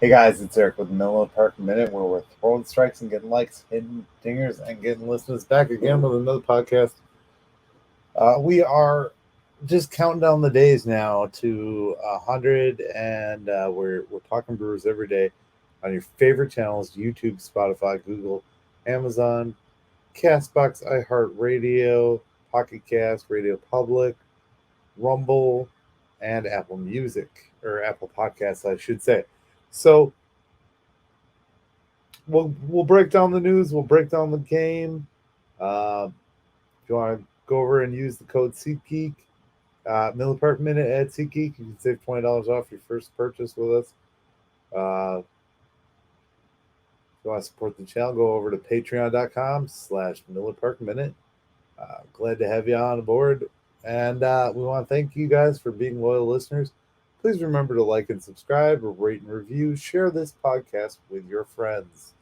Hey guys, it's Eric with Milwaukee Park Minute, where we're throwing strikes and getting likes, hitting dingers, and getting listeners back again with another podcast. We are just counting down the days now to 100, and we're talking Brewers every day on your favorite channels: YouTube, Spotify, Google, Amazon, Castbox, iHeartRadio, Pocket Cast, Radio Public, Rumble, and Apple Music or Apple Podcasts, I should say. So we'll break down the news. We'll break down the game. If you want to go over and use the code SeatGeek, Miller Park Minute at SeatGeek, you can save $20 off your first purchase with us. If you want to support the channel, go over to patreon.com/Miller Park Minute. Glad to have you on board. And we want to thank you guys for being loyal listeners. Please remember to like and subscribe, rate and review, share this podcast with your friends.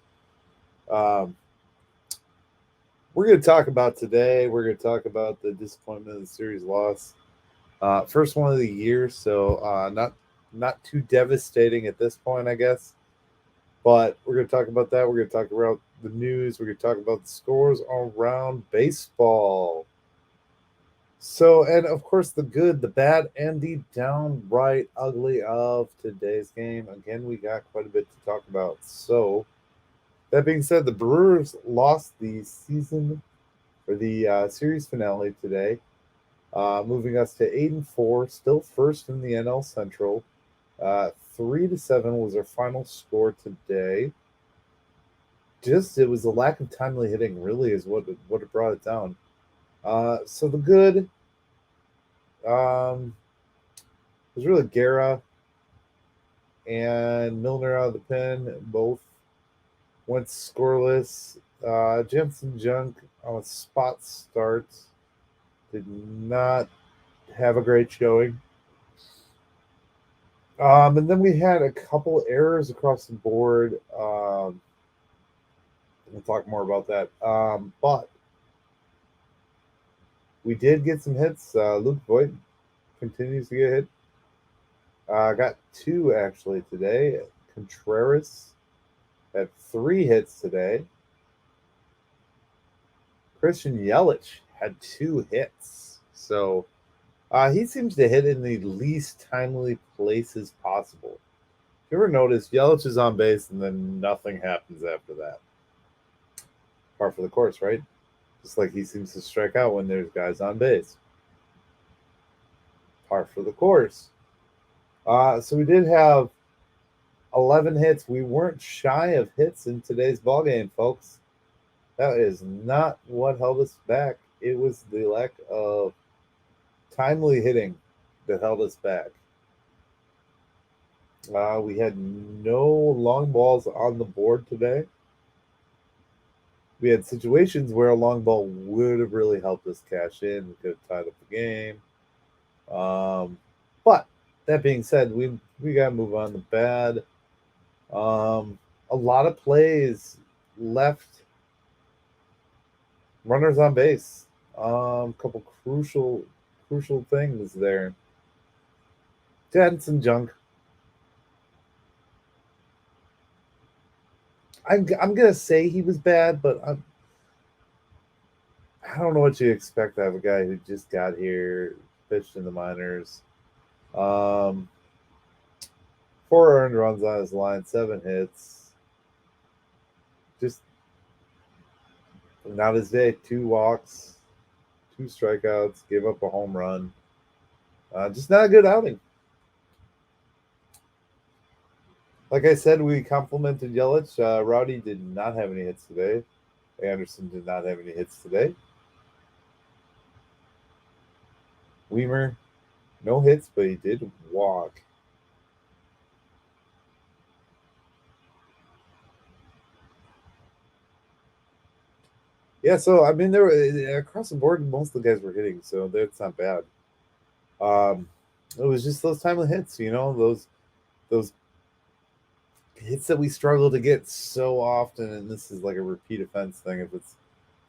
Um, we're going to talk about today. We're going to talk about the disappointment of the series loss. First one of the year, so not too devastating at this point, I guess. But we're going to talk about that. We're going to talk about the news. We're going to talk about the scores around baseball. So, and of course, the good, the bad, and the downright ugly of today's game. Again, we got quite a bit to talk about. So, that being said, the Brewers lost the season or the series finale today, moving us to 8-4, still first in the NL Central. 3-7 was our final score today. It was the lack of timely hitting, really, is what it brought it down. So the good was really Guerra and Milner out of the pen. Both went scoreless. Jensen Junk on a spot start did not have a great showing. And then we had a couple errors across the board. We'll talk more about that. But we did get some hits. Luke Voigt continues to get hit. Got two actually today. Contreras had 3 hits today. Christian Yelich had 2 hits. So he seems to hit in the least timely places possible. If you ever notice, Yelich is on base and then nothing happens after that. Par for the course, right? Just like he seems to strike out when there's guys on base. Par for the course. So we did have 11 hits. We weren't shy of hits in today's ballgame, folks. That is not what held us back. It was the lack of timely hitting that held us back. We had no long balls on the board today. We had situations where a long ball would have really helped us cash in. We could have tied up the game. But that being said, we got to move on to bad. A lot of plays left runners on base. Couple crucial things there. Jensen Junk. I'm gonna say he was bad, but I don't know what you expect out of a guy who just got here, pitched in the minors. 4 earned runs on his line, 7 hits. Just not his day. 2 walks, 2 strikeouts, gave up a home run. Just not a good outing. Like I said, we complimented Yelich. Rowdy did not have any hits today. Anderson did not have any hits today. Weimer, no hits, but he did walk. Yeah, so I mean, there were across the board, most of the guys were hitting, so that's not bad. It was just those timely hits, those hits that we struggle to get so often, and this is like a repeat offense thing. If it's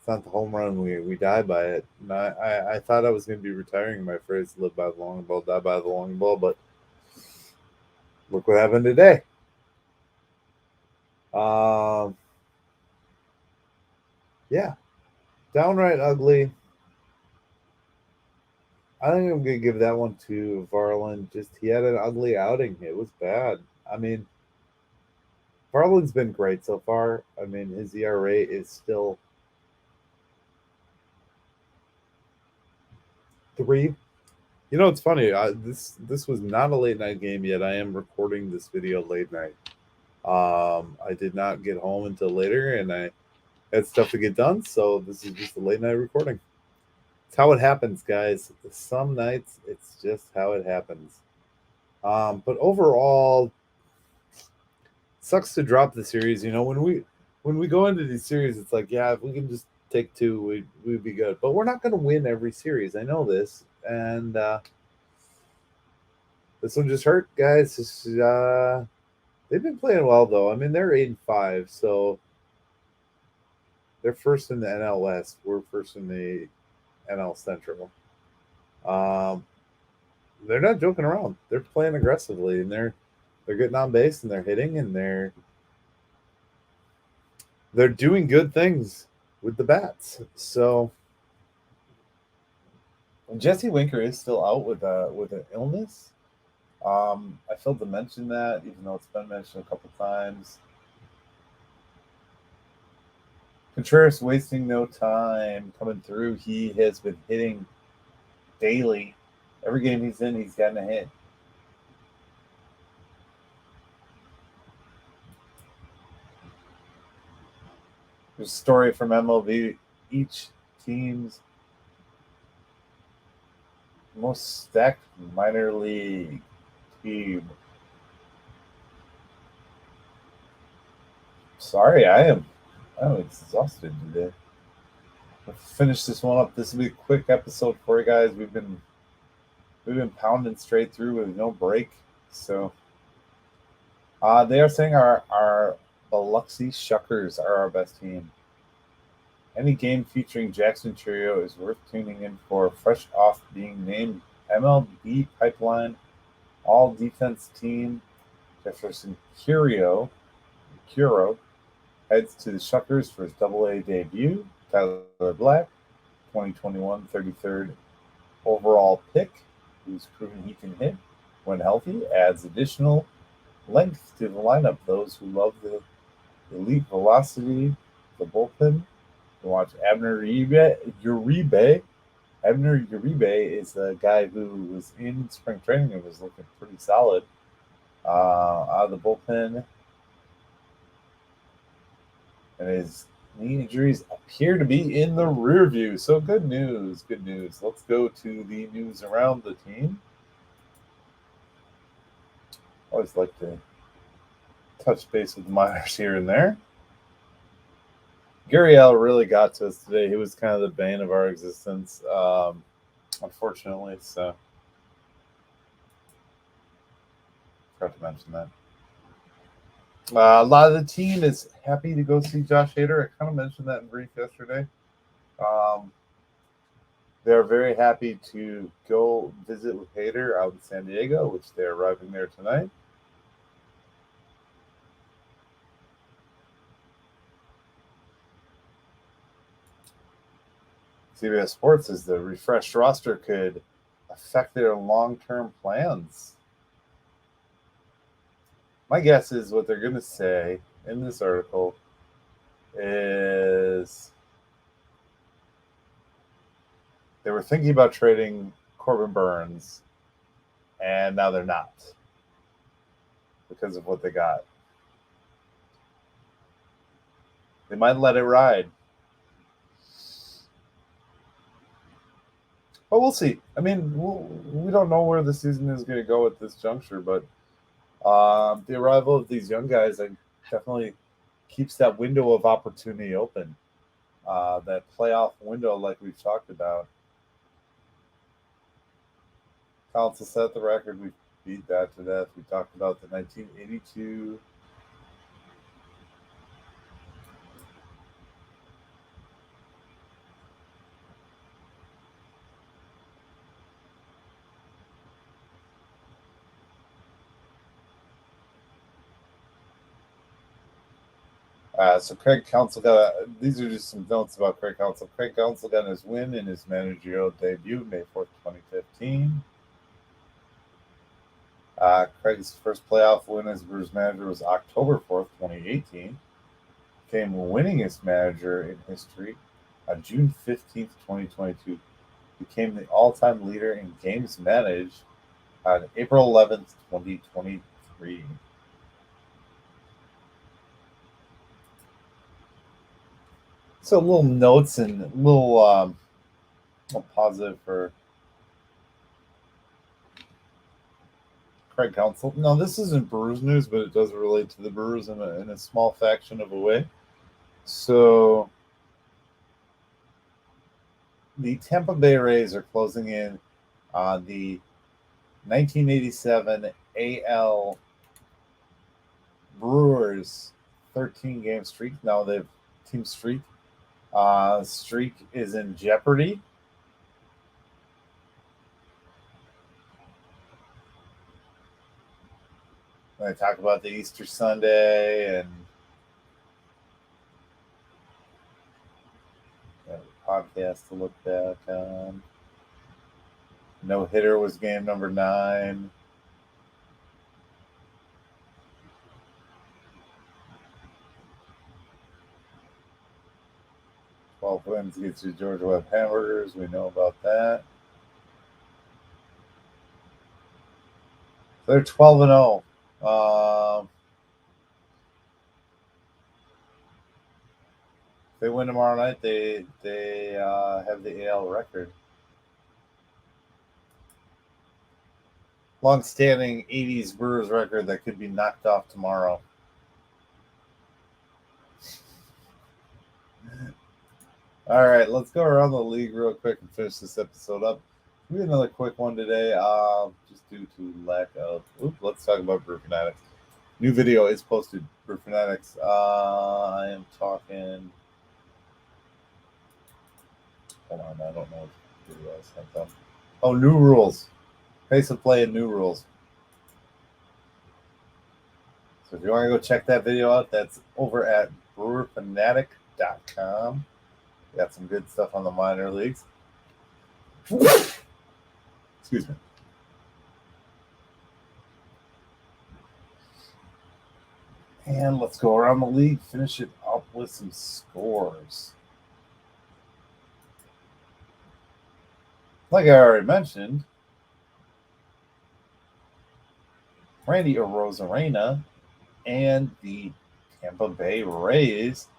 not the home run, we die by it. And I thought I was going to be retiring my phrase, live by the long ball, die by the long ball, but look what happened today. Um, yeah, downright ugly. I think I'm gonna give that one to Varland. Just he had an ugly outing. It was bad. I mean, Varland's been great so far. I mean, his ERA is still 3. You know, it's funny. This was not a late night game yet. I am recording this video late night. I did not get home until later, and I had stuff to get done. So this is just a late night recording. It's how it happens, guys. Some nights it's just how it happens. But overall, sucks to drop the series. You know, when we go into these series, it's like, yeah, if we can just take 2, we'd be good. But we're not going to win every series. I know this, and this one just hurt, guys. They've been playing well though. I mean, they're 8-5, so they're first in the NL West. We're first in the NL Central. Um, they're not joking around. They're playing aggressively, and they're getting on base and they're hitting and they're doing good things with the bats. So Jesse Winker is still out with an illness. I failed to mention that, even though it's been mentioned a couple times. Contreras wasting no time coming through. He has been hitting daily. Every game he's in, he's gotten a hit. There's a story from MLB. Each team's most stacked minor league team. Sorry, I'm exhausted today. We'll finish this one up. This will be a quick episode for you guys. We've been pounding straight through with no break. So they are saying our Biloxi Shuckers are our best team. Any game featuring Jackson Trio is worth tuning in for. Fresh off being named MLB Pipeline All Defense Team, Jefferson Curo heads to the Shuckers for his Double-A debut. Tyler Black, 2021 33rd overall pick, who's proven he can hit when healthy, adds additional length to the lineup. Those who love the elite velocity, the bullpen, can watch Abner Uribe. Abner Uribe is the guy who was in spring training and was looking pretty solid out of the bullpen. And his knee injuries appear to be in the rear view. So good news, good news. Let's go to the news around the team. Always like to touch base with the minors here and there. Gurriel really got to us today. He was kind of the bane of our existence, unfortunately. So, forgot to mention that. A lot of the team is happy to go see Josh Hader. I kind of mentioned that in brief yesterday. They're very happy to go visit with Hader out in San Diego, which they're arriving there tonight. CBS Sports says the refreshed roster could affect their long-term plans. My guess is what they're going to say in this article is they were thinking about trading Corbin Burns, and now they're not because of what they got. They might let it ride. But we'll see. I mean, we don't know where the season is going to go at this juncture, but the arrival of these young guys definitely keeps that window of opportunity open, that playoff window like we've talked about. Counts to set the record. We beat that to death. We talked about the 1982 So Craig Counsell these are just some notes about Craig Counsell. Craig Counsell got his win in his managerial debut May 4th, 2015. Craig's first playoff win as Brewers manager was October 4th, 2018. Became winningest manager in history on June 15th, 2022. Became the all-time leader in games managed on April 11th, 2023. So little notes and little positive for Craig Counsell. No, this isn't Brewers news, but it does relate to the Brewers in a small fraction of a way. So the Tampa Bay Rays are closing in on the 1987 AL Brewers 13-game streak. Now they've team streak. Streak is in jeopardy. I talk about the Easter Sunday and podcast to look back on. No hitter was game number 9. Wins gets you Georgia Webb hamburgers. We know about that. They're 12-0. If they win tomorrow night, they have the AL record. Long-standing 80s Brewers record that could be knocked off tomorrow. All right, let's go around the league real quick and finish this episode up. We have another quick one today, just due to lack of. Let's talk about Brew Fanatics. New video is posted. Brew Fanatics. I am talking. Hold on, I don't know what video I sent them. Oh, new rules. Pace of play and new rules. So if you want to go check that video out, that's over at brewerfanatic.com. Got some good stuff on the minor leagues. Excuse me. And let's go around the league, finish it up with some scores. Like I already mentioned, Randy Arozarena and the Tampa Bay Rays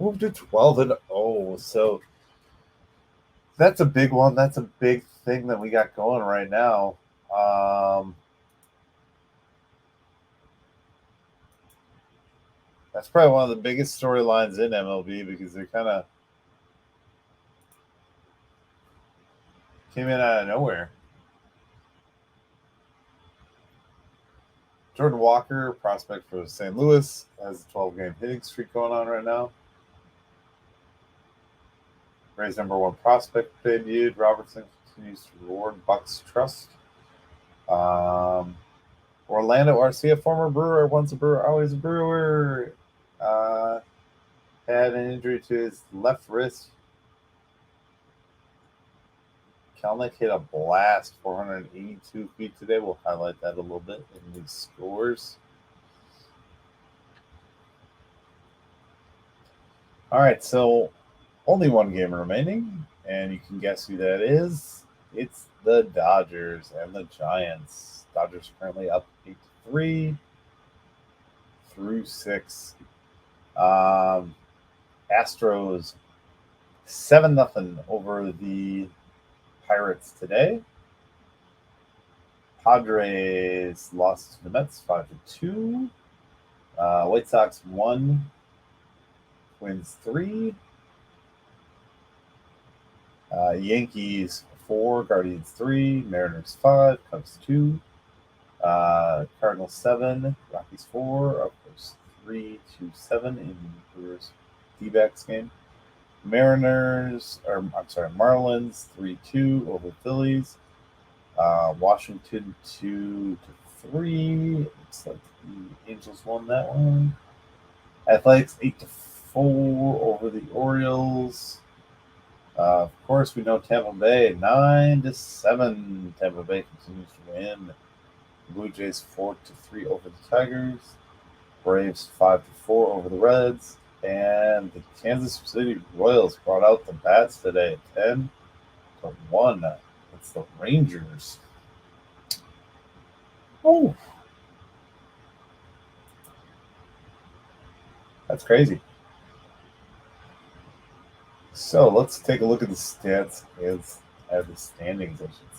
moved to 12-0. So that's a big one. That's a big thing that we got going right now. That's probably one of the biggest storylines in MLB because they kind of came in out of nowhere. Jordan Walker, prospect for St. Louis, has a 12-game hitting streak going on right now. Rays number 1 prospect debuted. Robertson continues to reward Bucks' trust. Orlando Arcia, former Brewer, once a Brewer, always a Brewer, had an injury to his left wrist. Kelnick hit a blast, 482 feet today. We'll highlight that a little bit in these scores. All right, so only one game remaining, and you can guess who that is. It's the Dodgers and the Giants. Dodgers currently up 8-3 through 6. Astros 7-0 over the Pirates today. Padres lost to the Mets 5-2. White Sox 1, Twins 3. Yankees 4, Guardians 3, Mariners 5, Cubs 2. Cardinals 7, Rockies 4, of course 3-7 in Brewers D-backs game. Marlins 3-2 over Phillies. Washington 2-3. Looks like the Angels won that one. Athletics 8-4 over the Orioles. Of course, we know Tampa Bay 9-7. Tampa Bay continues to win. Blue Jays 4-3 over the Tigers. Braves 5-4 over the Reds. And the Kansas City Royals brought out the bats today, 10-1. It's the Rangers. Oh, that's crazy. So let's take a look at the stats as the standings, I should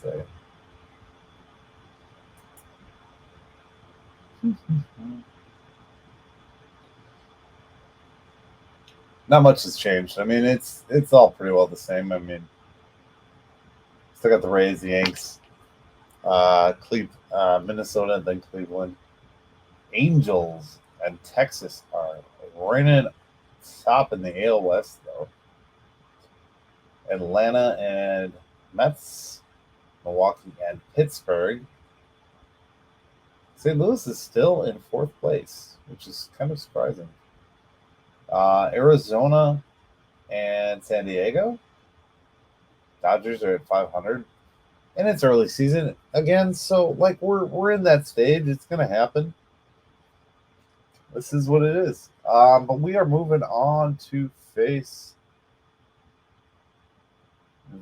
say. Not much has changed. I mean, it's all pretty well the same. I mean, still got the Rays, the Yanks, Minnesota, and then Cleveland. Angels and Texas are running top in the AL West, though. Atlanta and Mets, Milwaukee and Pittsburgh. St. Louis is still in fourth place, which is kind of surprising. Arizona and San Diego. Dodgers are at 500, and it's early season again, so like we're in that stage. It's gonna happen. This is what it is. But we are moving on to face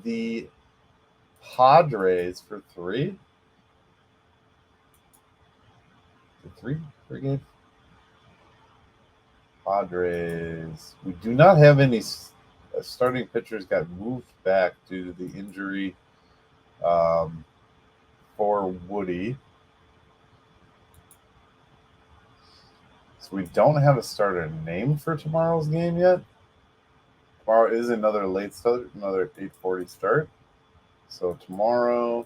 the Padres for three. Three game. Padres. We do not have any starting pitchers got moved back due to the injury for Woody. So we don't have a starter name for tomorrow's game yet. Tomorrow is another late start, another 8:40 start. So tomorrow.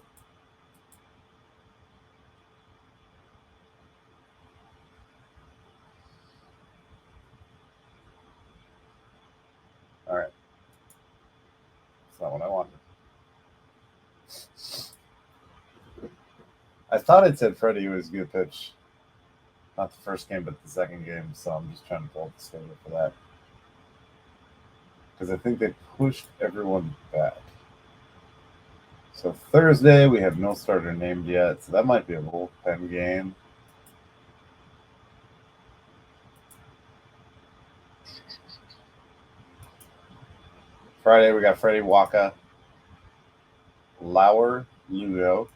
All right. That's not what I wanted. I thought it said Freddie was going to pitch. Not the first game, but the second game. So I'm just trying to pull up the schedule for that. Because I think they pushed everyone back. So Thursday, we have no starter named yet. So that might be a bullpen game. Friday, we got Freddie Waka, Lauer Lugo,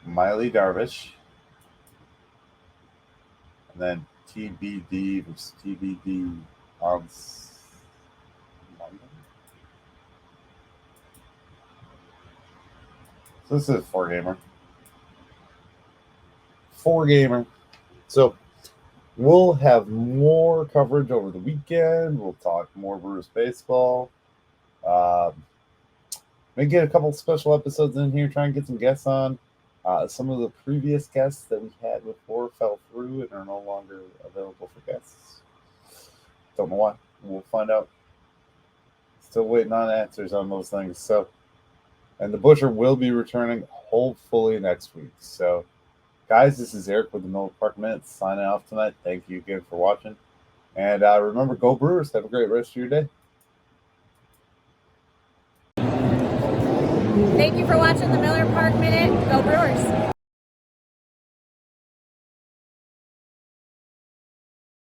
Miley Darvish, and then TBD versus TBD on Monday. So this is a four-gamer. So we'll have more coverage over the weekend. We'll talk more Brewers baseball. Maybe get a couple special episodes in here, try and get some guests on. Some of the previous guests that we had before fell through and are no longer available for guests. Don't know why. We'll find out. Still waiting on answers on those things. So, and the Butcher will be returning hopefully next week. So, guys, this is Eric with the Miller Park Minutes signing off tonight. Thank you again for watching. And remember, go Brewers. Have a great rest of your day. Thank you for watching the Miller Park Minute. Go Brewers.